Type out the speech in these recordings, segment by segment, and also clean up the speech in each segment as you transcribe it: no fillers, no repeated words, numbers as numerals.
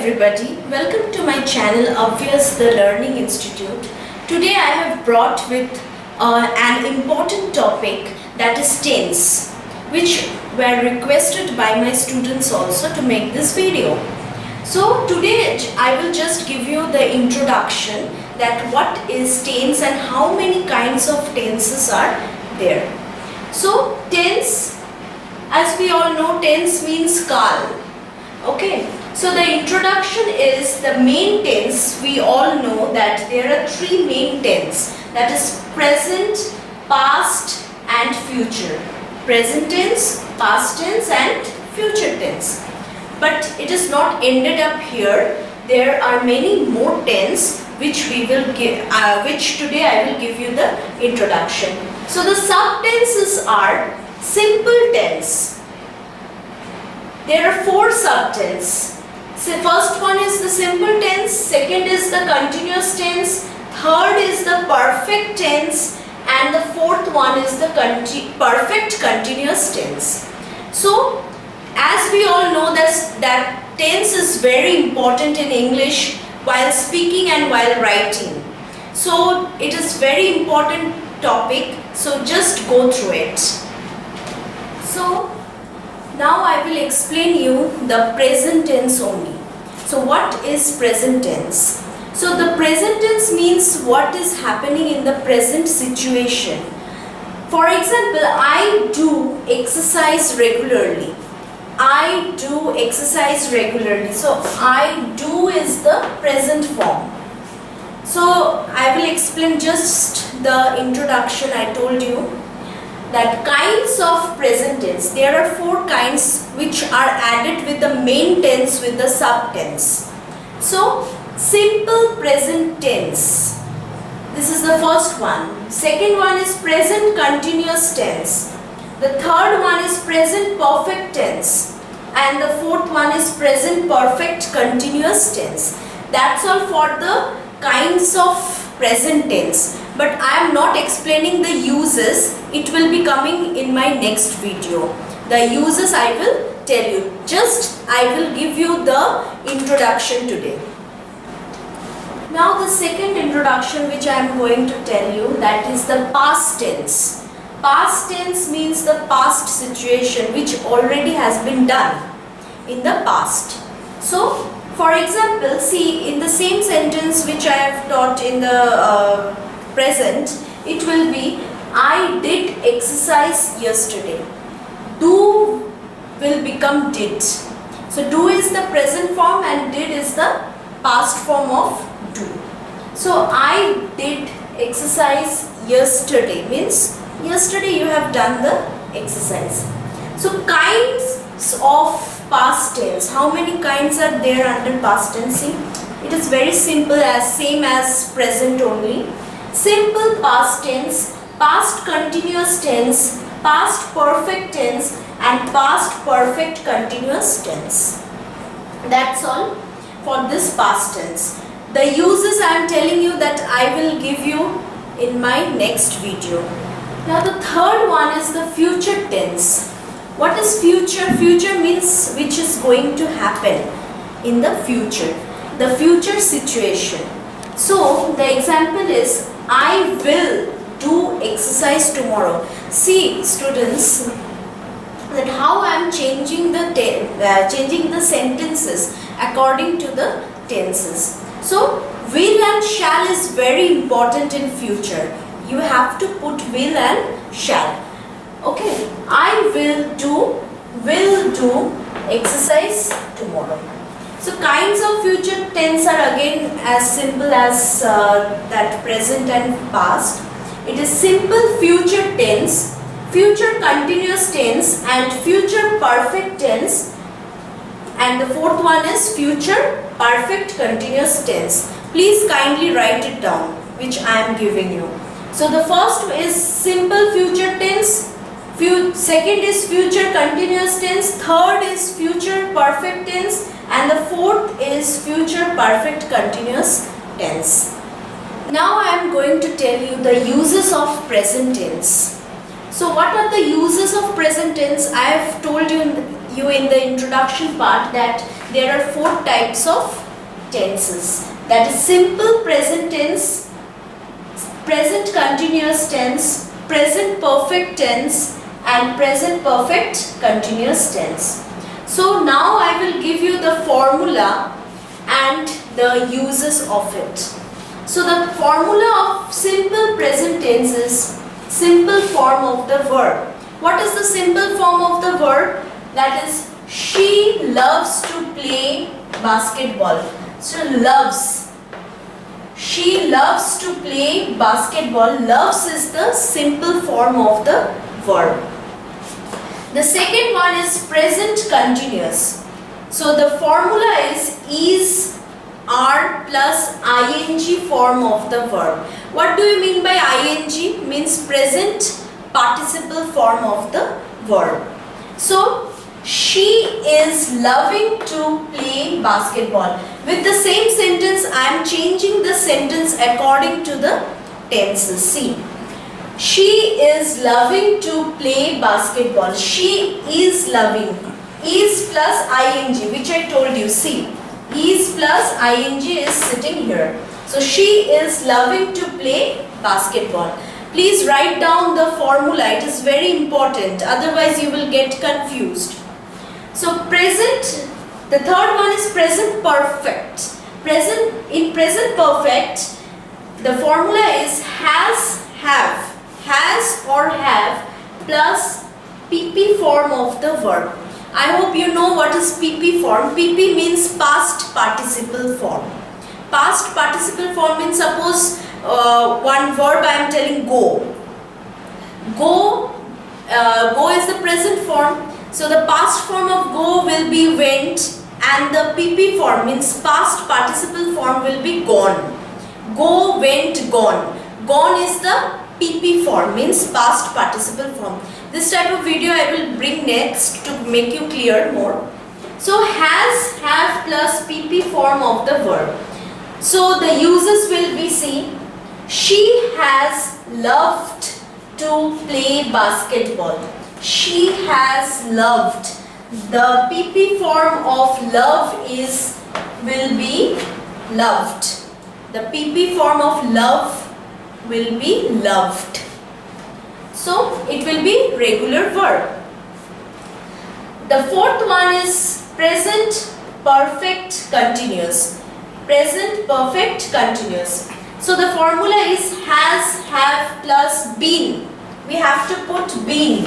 everybody, welcome to my channel Obvious the Learning Institute. Today I have brought with an important topic, that is tense, which were requested by my students also to make this video. So today I will just give you the introduction that what is tense and how many kinds of tenses are there. So tense, as we all know, tense means काल. Okay, so the introduction is the main tense. We all know that there are three main tense, that is present, past and future. Present tense, past tense and future tense. But it is not ended up here. There are many more tense which we will give, which today I will give you the introduction. So the subtenses are simple tense. There are four subtense. So first one is the simple tense, second is the continuous tense, third is the perfect tense, and the fourth one is the perfect continuous tense. So as we all know that tense is very important in English while speaking and while writing. So it is very important topic, so just go through it. So now I will explain you the present tense only. So what is present tense? So the present tense means what is happening in the present situation. For example, I do exercise regularly. I do exercise regularly. So I do is the present form. So I will explain just the introduction. I told you that kinds of present tense, there are four kinds which are added with the main tense with the subtense. So simple present tense, this is the first one. Second one is present continuous tense. The third one is present perfect tense, and the fourth one is present perfect continuous tense. That's all for the kinds of present tense, but I am not explaining the uses. It will be coming in my next video. The uses I will tell you. Just I will give you the introduction today. Now the second introduction which I am going to tell you, that is the past tense. Past tense means the past situation which already has been done in the past. So for example, see, in the same sentence which I have taught in the present, it will be I did exercise yesterday. Do will become did. So do is the present form and did is the past form of do. So I did exercise yesterday means yesterday you have done the exercise. So kinds of past tense, how many kinds are there under past tense? See, it is very simple, as same as present only. Simple past tense, past continuous tense, past perfect tense and past perfect continuous tense. That's all for this past tense. The uses I am telling you that I will give you in my next video. Now the third one is the future tense. What is future? Future means which is going to happen in the future, the future situation. So the example is I will do exercise tomorrow. See students, that how I am changing the sentences according to the tenses. So will and shall is very important in future. You have to put will and shall. Okay, I will do exercise tomorrow. So kinds of future tense are again as simple as that present and past. It is simple future tense, future continuous tense and future perfect tense, and the fourth one is future perfect continuous tense. Please kindly write it down which I am giving you. So the first is simple future tense, second is future continuous tense, third is future perfect tense and the fourth is future perfect continuous tense. Now I am going to tell you the uses of present tense. So what are the uses of present tense? I have told you you in the introduction part that there are 4 types of tenses. That is simple present tense, present continuous tense, present perfect tense, and present perfect continuous tense. So now I will give you the formula and the uses of it. So the formula of simple present tense is simple form of the verb. What is the simple form of the verb? That is, she loves to play basketball. So loves. She loves to play basketball. Loves is the simple form of the verb. The second one is present continuous. So the formula is are plus ing form of the verb. What do you mean by ing? Means present participle form of the verb. So she is loving to play basketball. With the same sentence, I am changing the sentence according to the tenses. See, she is loving to play basketball. She is loving. Is plus ing, which I told you. See, is plus ing is sitting here. So she is loving to play basketball. Please write down the formula. It is very important. Otherwise you will get confused. So present, the third one is present perfect. In present perfect, the formula is has, have, has or have plus PP form of the verb. I hope you know what is PP form. PP means past participle form. Past participle form means, suppose one verb I am telling go. Go is the present form. So the past form of go will be went, and the PP form means past participle form will be gone. Go, went, gone. Gone is the PP form, means past participle form. This type of video I will bring next to make you clear more. So has, have plus PP form of the verb. So the uses will be, see, she has loved to play basketball. She has loved. The PP form of love will be loved. The PP form of love will be loved. So it will be regular verb. The fourth one is present perfect continuous. Present perfect continuous. So the formula is has, have plus been. We have to put been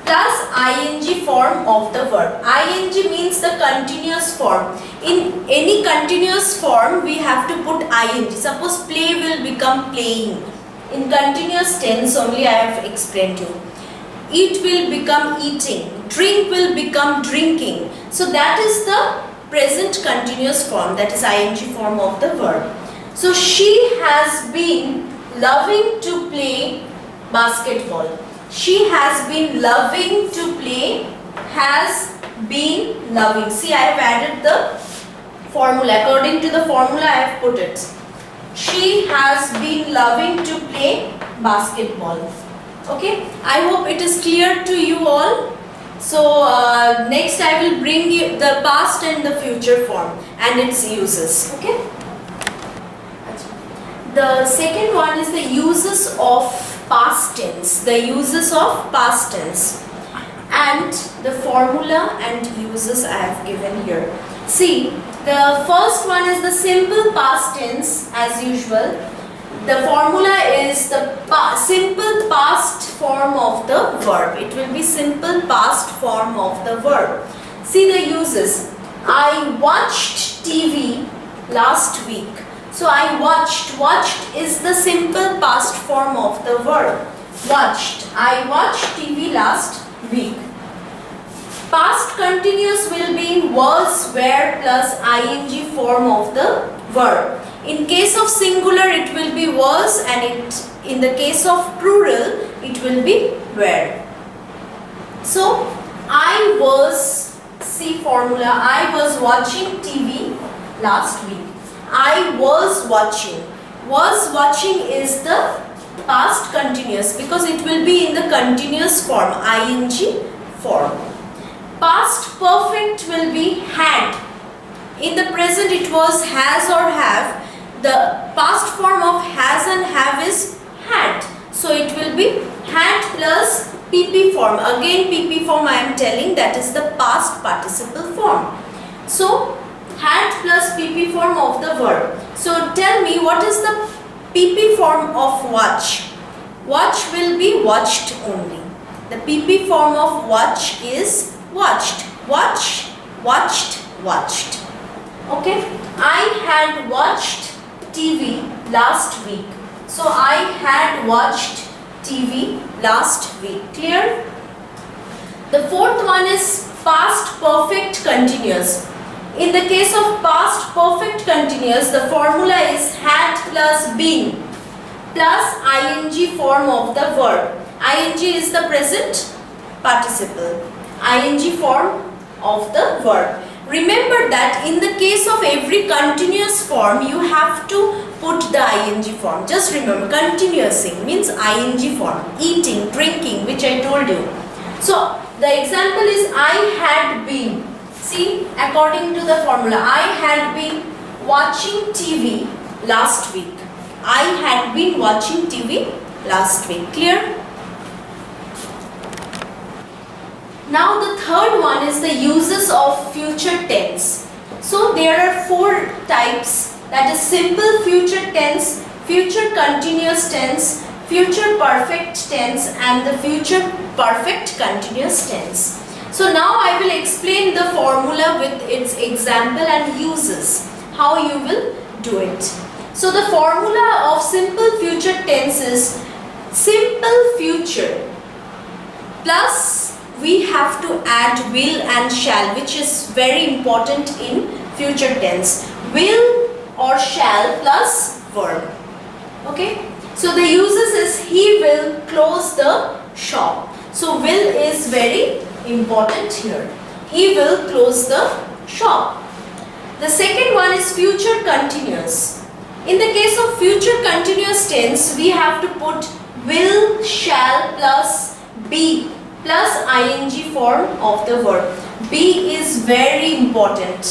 plus ing form of the verb. Ing means the continuous form. In any continuous form we have to put ing. Suppose play will become playing. In continuous tense only I have explained to you. Eat will become eating. Drink will become drinking. So that is the present continuous form, that is ing form of the verb. So she has been loving to play basketball. She has been loving to play, has been loving. See, I have added the formula. According to the formula I have put it. She has been loving to play basketball. Okay, I hope it is clear to you all. So next I will bring you the past and the future form and its uses. Okay. The second one is the uses of past tense. The uses of past tense and the formula and uses I have given here. See, the first one is the simple past tense as usual. The formula is the simple past form of the verb. It will be simple past form of the verb. See the uses. I watched TV last week. So I watched. Watched is the simple past form of the verb. Watched. I watched TV last week. Past continuous will be was, were plus ing form of the verb. In case of singular it will be was, and in the case of plural it will be were. So I was, see formula, I was watching TV last week. I was watching. Was watching is the past continuous because it will be in the continuous form, ing form. Past perfect will be had. In the present it was has or have. The past form of has and have is had. So it will be had plus PP form. Again PP form I am telling, that is the past participle form. So had plus PP form of the verb. So tell me, what is the PP form of watch? Watch will be watched only. The PP form of watch is watched. Watch, watched, watched. Okay. I had watched TV last week. So I had watched TV last week. Clear? The fourth one is past perfect continuous. In the case of past perfect continuous, the formula is had plus been plus ing form of the verb. Ing is the present participle. Ing form of the verb. Remember that in the case of every continuous form, you have to put the ing form. Just remember, continuousing means ing form. Eating, drinking, which I told you. So the example is I had been. See, according to the formula, I had been watching TV last week. I had been watching TV last week. Clear? Now the third one is the uses of future tense. So there are four types, that is simple future tense, future continuous tense, future perfect tense and the future perfect continuous tense. So now I will explain the formula with its example and uses, how you will do it. So the formula of simple future tense is simple future plus we have to add will and shall, which is very important in future tense. Will or shall plus verb. Okay. So the uses is he will close the shop. So will is very important here. He will close the shop. The second one is future continuous. In the case of future continuous tense, we have to put will, shall plus be plus ing form of the verb. Be is very important.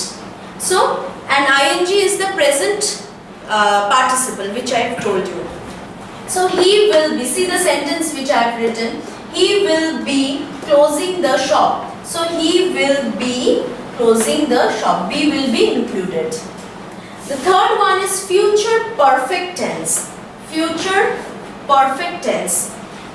So, and ing is the present participle, which I have told you. So he will be, see the sentence which I have written, he will be closing the shop. So he will be closing the shop. Be will be included. The third one is future perfect tense. Future perfect tense.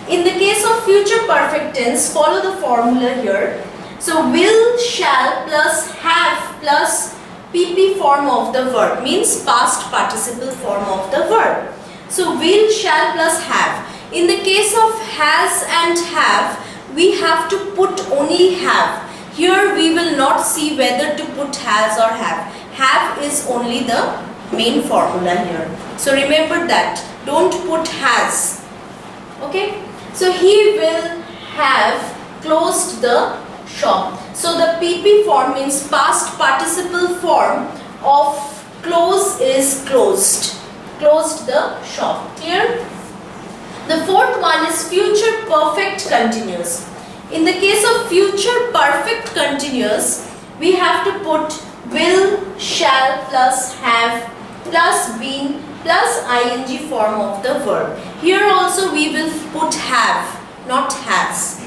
In the case of future perfect tense, follow the formula here. So will, shall plus have plus PP form of the verb means past participle form of the verb. So will, shall plus have. In the case of has and have, we have to put only have. Here we will not see whether to put has or have. Have is only the main formula here. So remember that. Don't put has. Okay. So he will have closed the shop. So the PP form means past participle form of close is closed. Closed the shop. Clear? The fourth one is future perfect continuous. In the case of future perfect continuous, we have to put will, shall plus have plus been plus ing form of the verb. Here also we will put have, not has.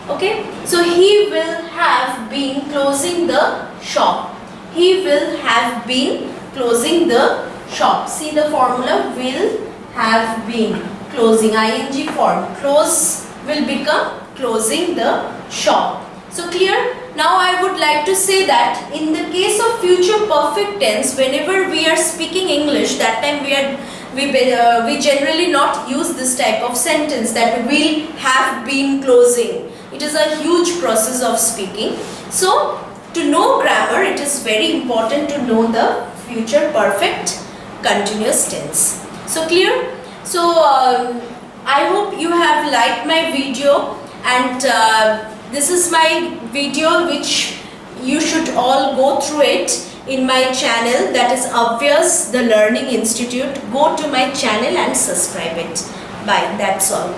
Okay. So he will have been closing the shop. He will have been closing the shop. See the formula, will have been closing, ing form. Close will become closing the shop. So clear? Now I would like to say that in the case of future perfect tense, whenever we are speaking English, that time we generally not use this type of sentence that will have been closing. It is a huge process of speaking. So to know grammar, it is very important to know the future perfect continuous tense. So clear? So I hope you have liked my video, and this is my video which you should all go through it in my channel, that is Avyas the Learning Institute. Go to my channel and subscribe it. Bye. That's all.